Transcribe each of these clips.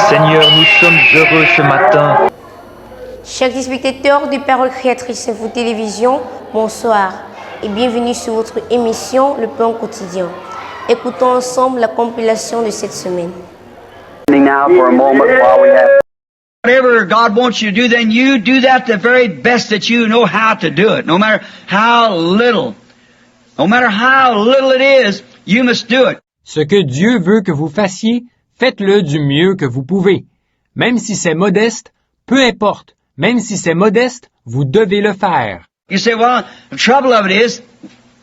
Seigneur, nous sommes heureux ce matin. Chers téléspectateurs de Parole Créatrice Info Télévision, bonsoir et bienvenue sur votre émission Le Pain Quotidien. Écoutons ensemble la compilation de cette semaine. Whatever God wants you to do, then you do that the very best that you know how to do it. No matter how little. No matter how little it is, you must do it. Ce que Dieu veut que vous fassiez, faites-le du mieux que vous pouvez. Même si c'est modeste, peu importe. Même si c'est modeste, vous devez le faire. You say, well, the trouble of it is,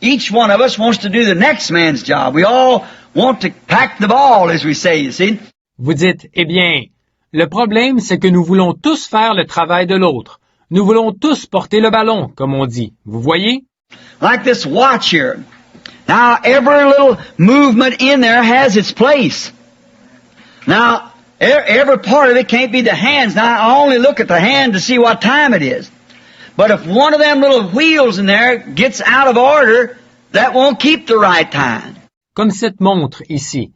each one of us wants to do the next man's job. We all want to pack the ball, as we say, you see. Vous dites, eh bien, le problème, c'est que nous voulons tous faire le travail de l'autre. Nous voulons tous porter le ballon, comme on dit. Vous voyez? Like this watch here. Now, every little movement in there has its place. Now, every part of it can't be the hands. Now, I only look at the hand to see what time it is. But if one of them little wheels in there gets out of order, that won't keep the right time. Comme cette montre ici.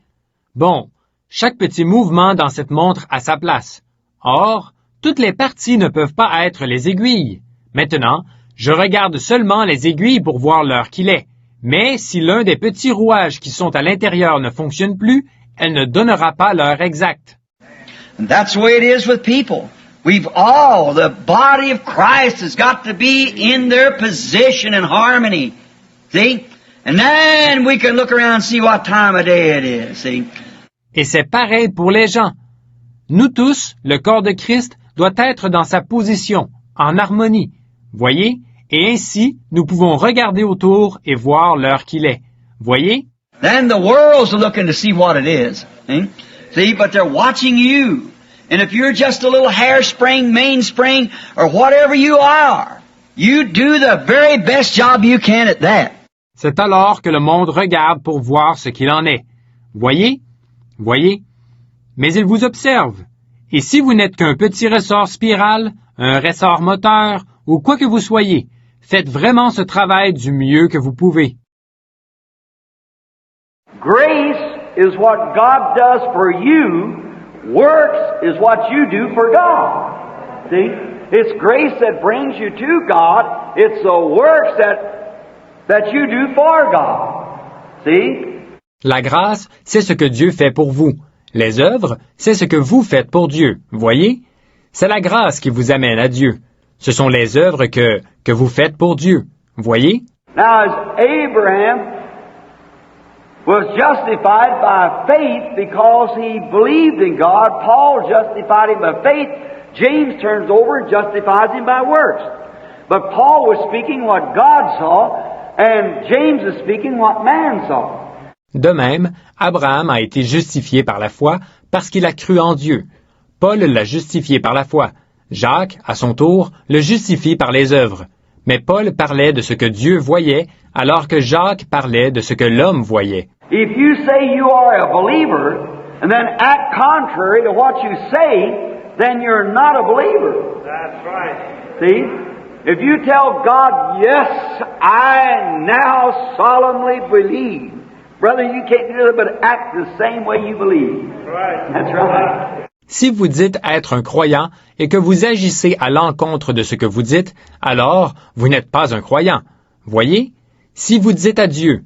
Bon, chaque petit mouvement dans cette montre a sa place. Or, toutes les parties ne peuvent pas être les aiguilles. Maintenant, je regarde seulement les aiguilles pour voir l'heure qu'il est. Mais si l'un des petits rouages qui sont à l'intérieur ne fonctionne plus, elle ne donnera pas l'heure exacte. And that's the way it is with people. We've all, the body of Christ has got to be in their position and harmony. See? And then we can look around and see what time of day it is. See? Et c'est pareil pour les gens. Nous tous, le corps de Christ, doit être dans sa position, en harmonie. Voyez? Et ainsi, nous pouvons regarder autour et voir l'heure qu'il est. Voyez? Then the world's looking to see what it is. See? But they're watching you. And if you're just a little hairspring, mainspring, or whatever you are, you do the very best job you can at that. C'est alors que le monde regarde pour voir ce qu'il en est. Voyez? Voyez? Mais il vous observe. Et si vous n'êtes qu'un petit ressort spiral, un ressort moteur, ou quoi que vous soyez, faites vraiment ce travail du mieux que vous pouvez. Grace is what God does for you. Works is what you do for God. See? It's grace that brings you to God. It's the works that you do for God. See? La grâce, c'est ce que Dieu fait pour vous. Les œuvres, c'est ce que vous faites pour Dieu. Voyez? C'est la grâce qui vous amène à Dieu. Ce sont les œuvres que vous faites pour Dieu. Voyez? Now, as Abraham was justified by faith because he believed in God, Paul justified him by faith. James turns over and justifies him by works. But Paul was speaking what God saw, and James is speaking what man saw. De même, Abraham a été justifié par la foi parce qu'il a cru en Dieu. Paul l'a justifié par la foi. Jacques, à son tour, le justifie par les œuvres. Mais Paul parlait de ce que Dieu voyait, alors que Jacques parlait de ce que l'homme voyait. If you say you are a believer, and then act contrary to what you say, then you're not a believer. That's right. See? If you tell God, yes, I now solemnly believe, brother, you can't do it but act the same way you believe. Right. That's right. Si vous dites être un croyant et que vous agissez à l'encontre de ce que vous dites, alors vous n'êtes pas un croyant. Voyez? Si vous dites à Dieu,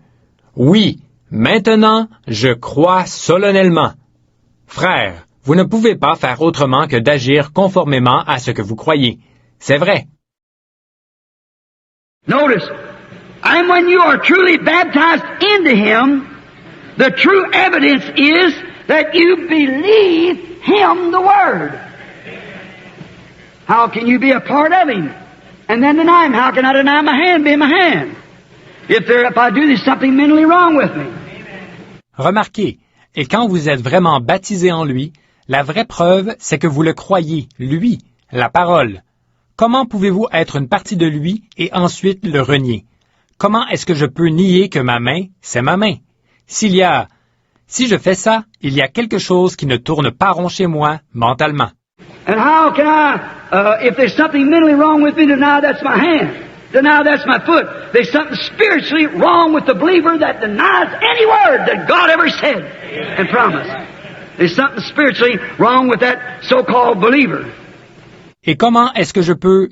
oui, maintenant je crois solennellement. Frère, vous ne pouvez pas faire autrement que d'agir conformément à ce que vous croyez. C'est vrai. Notice, and when you are truly baptized into Him, the true evidence is that you believe Him, the Word. How can you be a part of Him and then deny Him? How can I deny my hand being my hand? If I do, there's something mentally wrong with me. Remarquez, et quand vous êtes vraiment baptisé en lui, la vraie preuve, c'est que vous le croyez, lui, la parole. Comment pouvez-vous être une partie de lui et ensuite le renier? Comment est-ce que je peux nier que ma main, c'est ma main? Si je fais ça, il y a quelque chose qui ne tourne pas rond chez moi, mentalement. And how can I, if there's something mentally wrong with me, deny that's my hand? So now that's my foot. There's something spiritually wrong with the believer that denies any word that God ever said and promised. There's something spiritually wrong with that so-called believer. Et comment est-ce que je peux...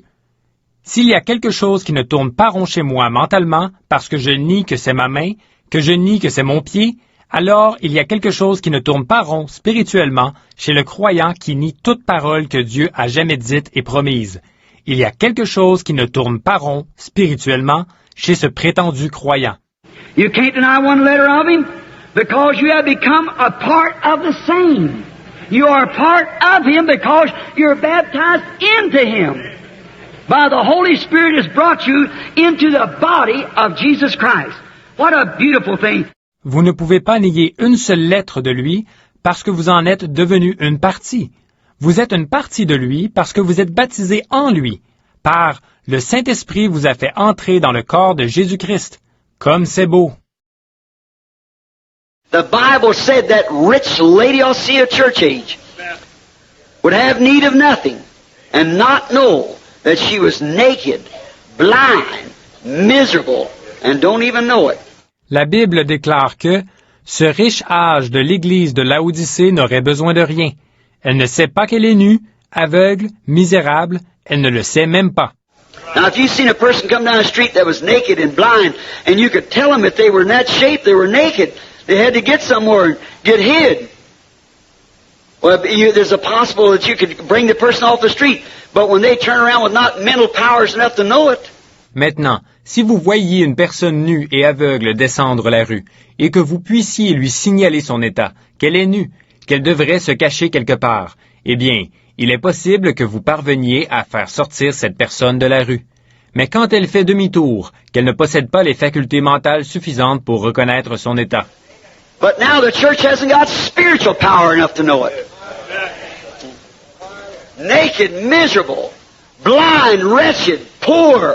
S'il y a quelque chose qui ne tourne pas rond chez moi mentalement, parce que je nie que c'est ma main, que je nie que c'est mon pied, alors il y a quelque chose qui ne tourne pas rond spirituellement chez le croyant qui nie toute parole que Dieu a jamais dite et promise. Il y a quelque chose qui ne tourne pas rond spirituellement chez ce prétendu croyant. You can't deny one letter of Him because you have become a part of the same. You are a part of Him because you're baptized into Him. By the Holy Spirit has brought you into the body of Jesus Christ. What a beautiful thing. Vous ne pouvez pas nier une seule lettre de lui parce que vous en êtes devenu une partie. Vous êtes une partie de lui parce que vous êtes baptisé en lui. Par le Saint-Esprit vous a fait entrer dans le corps de Jésus-Christ. Comme c'est beau. The Bible said that rich Laodicea church age would have need of nothing and not know that she was naked, blind, miserable, and don't even know it. La Bible déclare que ce riche âge de l'Église de Laodicée n'aurait besoin de rien. Elle ne sait pas qu'elle est nue, aveugle, misérable, elle ne le sait même pas. Now, if you've seen a person come down the street that was naked and blind, and you could tell them if they were in that shape, they were naked, they had to get somewhere and get hid. Well, there's a possible that you could bring the person off the street, but when they turn around with not mental powers enough to know it. Maintenant, si vous voyiez une personne nue et aveugle descendre la rue, et que vous puissiez lui signaler son état, qu'elle est nue, qu'elle devrait se cacher quelque part, eh bien, il est possible que vous parveniez à faire sortir cette personne de la rue. Mais quand elle fait demi-tour, qu'elle ne possède pas les facultés mentales suffisantes pour reconnaître son état. But now the church hasn't got spiritual power enough to know it. Naked, miserable, blind, wretched, poor.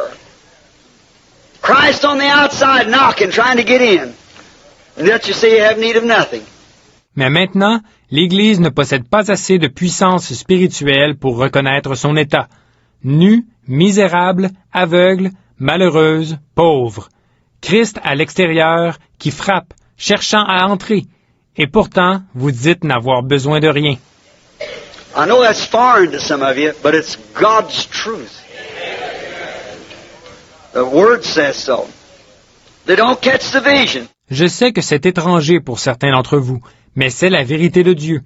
Christ on the outside knocking, trying to get in. And yet you say you have need of nothing. Mais maintenant, l'Église ne possède pas assez de puissance spirituelle pour reconnaître son état. Nue, misérable, aveugle, malheureuse, pauvre. Christ à l'extérieur qui frappe, cherchant à entrer. Et pourtant, vous dites n'avoir besoin de rien. I know that's foreign to some of you, but it's God's truth. The Word says so. They don't catch the vision. Je sais que c'est étranger pour certains d'entre vous, mais c'est la vérité de Dieu.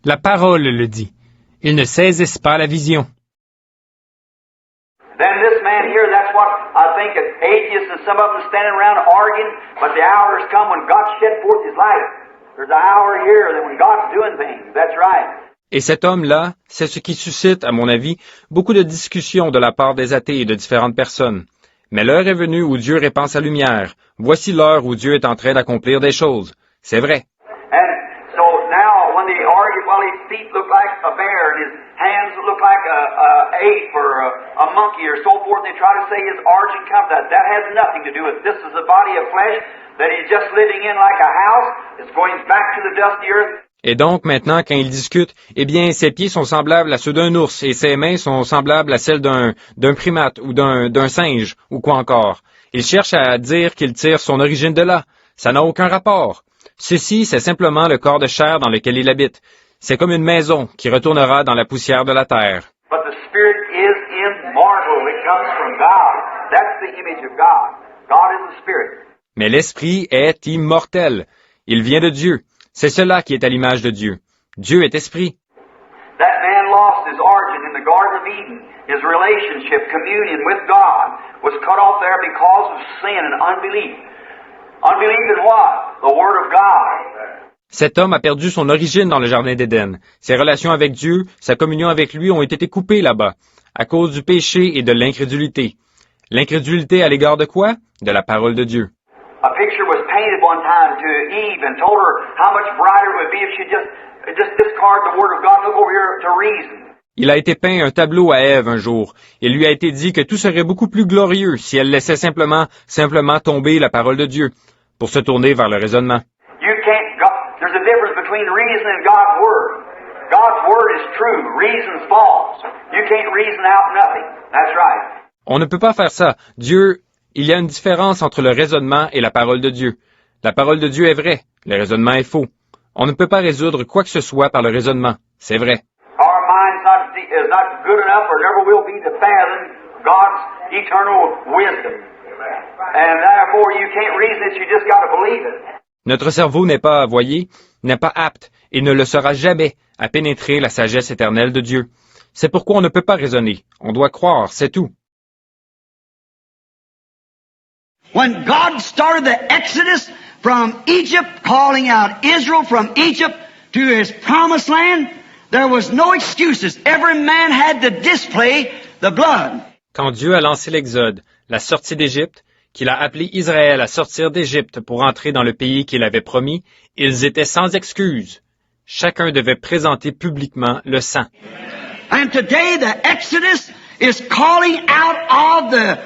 La parole le dit. Ils ne saisissent pas la vision. Then this man here, that's what I think of atheists and some of them standing around arguing, but the hour has come when God shed forth His light. There's an hour here that when God's doing things. That's right. Et cet homme-là, c'est ce qui suscite, à mon avis, beaucoup de discussions de la part des athées et de différentes personnes. Mais l'heure est venue où Dieu répand sa lumière. Voici l'heure où Dieu est en train d'accomplir des choses. C'est vrai. And so now when they argue, while his feet look like a bear and his hands look like a ape or a monkey or so forth, they try to say his origin comes out. That has nothing to do with it. This is a body of flesh that he's just living in like a house. It's going back to the dusty earth. Et donc, maintenant, quand ils discutent, eh bien, ses pieds sont semblables à ceux d'un ours et ses mains sont semblables à celles d'un primate ou d'un singe ou quoi encore. Ils cherchent à dire qu'il tire son origine de là. Ça n'a aucun rapport. Ceci, c'est simplement le corps de chair dans lequel il habite. C'est comme une maison qui retournera dans la poussière de la terre. But the Spirit is immortal. It comes from God. That's the image of God. God is the Spirit. Mais l'esprit est immortel. Il vient de Dieu. C'est cela qui est à l'image de Dieu. Dieu est esprit. That man lost his origin in the Garden of Eden. His relationship, communion with God was cut off there because of sin and unbelief. Unbelief in what? The Word of God. Cet homme a perdu son origine dans le Jardin d'Éden. Ses relations avec Dieu, sa communion avec lui ont été coupées là-bas, à cause du péché et de l'incrédulité. L'incrédulité à l'égard de quoi? De la parole de Dieu. A picture was painted one time to Eve and told her how much brighter it would be if she just discard the Word of God and look over here to reason. Il a été peint un tableau à Ève un jour. Il lui a été dit que tout serait beaucoup plus glorieux si elle laissait simplement tomber la parole de Dieu pour se tourner vers le raisonnement. There's a difference between reason and God's Word. God's Word is true. Reason's false. You can't reason out nothing. That's right. On ne peut pas faire ça. Dieu, il y a une différence entre le raisonnement et la parole de Dieu. La parole de Dieu est vraie, le raisonnement est faux. On ne peut pas résoudre quoi que ce soit par le raisonnement, c'est vrai. Our mind is not good enough or never will be to fathom God's eternal wisdom. And therefore you can't reason it, you just got to believe it. Notre cerveau n'est pas, voyez, n'est pas apte et ne le sera jamais à pénétrer la sagesse éternelle de Dieu. C'est pourquoi on ne peut pas raisonner. On doit croire, c'est tout. When God started the Exodus from Egypt, calling out Israel from Egypt to his promised land, there was no excuses. Every man had to display the blood. Quand Dieu a lancé l'Exode, la sortie d'Égypte, qu'il a appelé Israël à sortir d'Égypte pour entrer dans le pays qu'il avait promis, ils étaient sans excuse. Chacun devait présenter publiquement le sang. And today the Exodus is calling out of the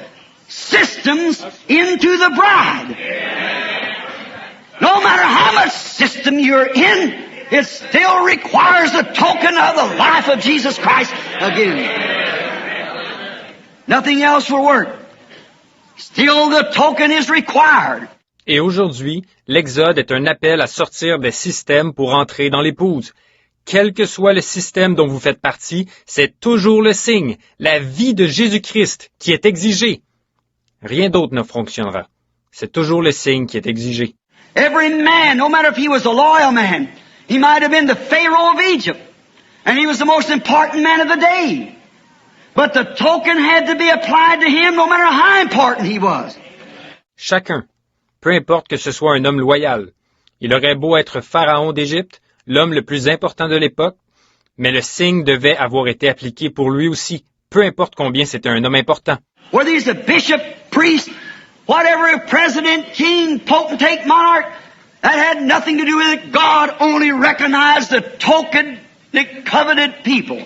systems into the bride. No matter how much system you're in, it still requires the token of the life of Jesus Christ again. Nothing else will work. Still the token is required. Et aujourd'hui, l'Exode est un appel à sortir des systèmes pour entrer dans l'épouse. Quel que soit le système dont vous faites partie, c'est toujours le signe, la vie de Jésus-Christ qui est exigée. Rien d'autre ne fonctionnera. C'est toujours le signe qui est exigé. Every man, no matter if he was a loyal man, he might have been the Pharaoh of Egypt, and he was the most important man of the day. But the token had to be applied to him no matter how important he was. Chacun, peu importe que ce soit un homme loyal, il aurait beau être pharaon d'Égypte, l'homme le plus important de l'époque, mais le signe devait avoir été appliqué pour lui aussi, peu importe combien c'était un homme important. Whether he's a bishop, priest, whatever, president, king, potentate, monarch, that had nothing to do with it. God only recognized the token, the coveted people.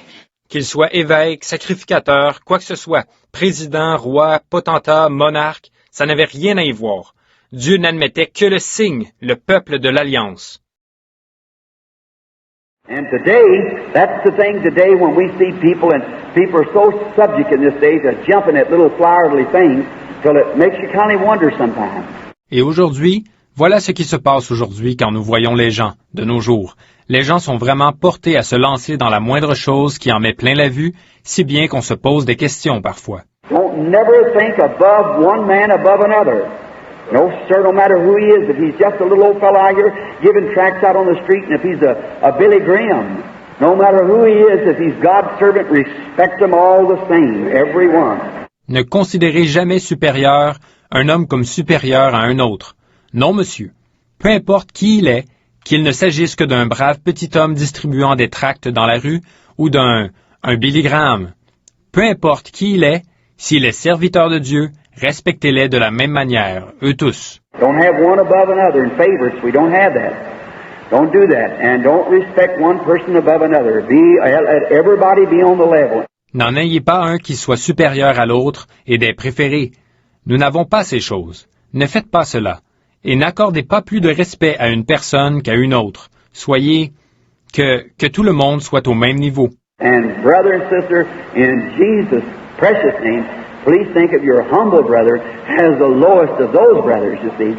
Qu'il soit évêque, sacrificateur, quoi que ce soit, président, roi, potentat, monarque, ça n'avait rien à y voir. Dieu n'admettait que le signe, le peuple de l'Alliance. And today, that's the thing today when we see people, and people are so subject in this day to jumping at little flowery things till it makes you kind of wonder sometimes. Et aujourd'hui, voilà ce qui se passe aujourd'hui quand nous voyons les gens, de nos jours. Les gens sont vraiment portés à se lancer dans la moindre chose qui en met plein la vue, si bien qu'on se pose des questions parfois. Don't never think above one man above another. No, sir, no matter who he is, if he's just a little old fellow out here giving tracts out on the street, and if he's a Billy Graham, no matter who he is, if he's God's servant, respect them all the same, every one. Ne considérez jamais supérieur un homme comme supérieur à un autre. Non, monsieur. Peu importe qui il est, qu'il ne s'agisse que d'un brave petit homme distribuant des tracts dans la rue ou d'un Billy Graham. Peu importe qui il est, s'il est serviteur de Dieu, respectez-les de la même manière, eux tous. Don't have one above another in favorites. We don't have that. Don't do that. And don't respect one person above another. Let everybody be on the level. N'en ayez pas un qui soit supérieur à l'autre et des préférés. Nous n'avons pas ces choses. Ne faites pas cela. Et n'accordez pas plus de respect à une personne qu'à une autre. Soyez que tout le monde soit au même niveau. And brother and sister, in Jesus' precious name, please think of your humble brother as the lowest of those brothers, you see.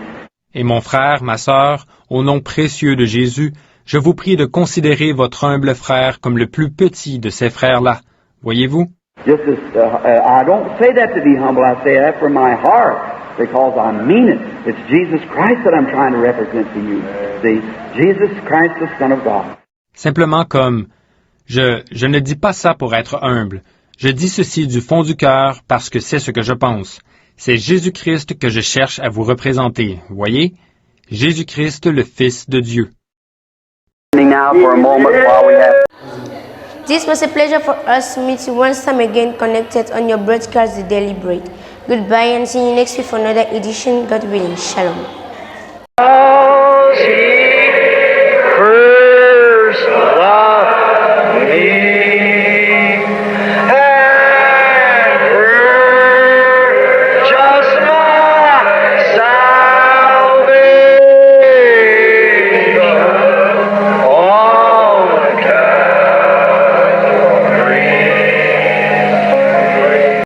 Et mon frère, ma sœur, au nom précieux de Jésus, je vous prie de considérer votre humble frère comme le plus petit de ces frères-là. Voyez-vous? Just as I don't say that to be humble, I say that from my heart because I mean it. It's Jesus Christ that I'm trying to represent to you. See, Jesus Christ, the Son of God. Simplement comme, je ne dis pas ça pour être humble. Je dis ceci du fond du cœur parce que c'est ce que je pense. C'est Jésus-Christ que je cherche à vous représenter. Voyez? Jésus-Christ, le Fils de Dieu. Now for a moment while we have... This was a pleasure for us to meet you once time again connected on your broadcast, The Daily Bread. Goodbye and see you next week for another edition, God willing. Shalom.